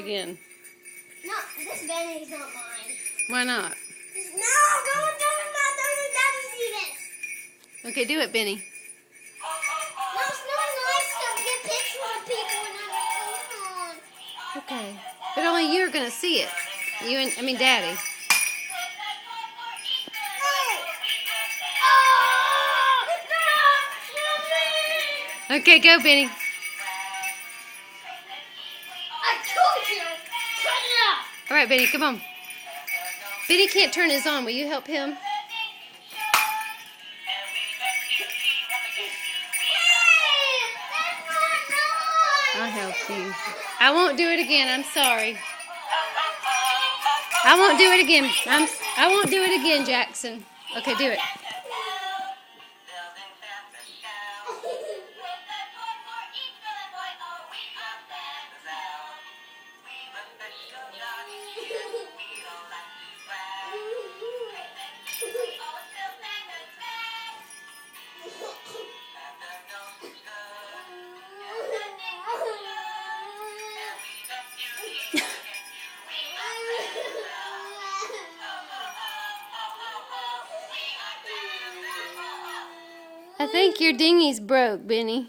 again. No, this Benny's not mine. Why not? No, don't see this. Okay, do it, Benny. No, it's not nice to get pictures of people and have it on. Okay. But only you're going to see it. Daddy. Okay, go, Benny. I told you. Cut it out. All right, Benny, come on. Benny can't turn his on. Will you help him? I'll help you. I won't do it again. I'm sorry. I won't do it again. I won't do it again, Jackson. Okay, do it. I think your dinghy's broke, Benny.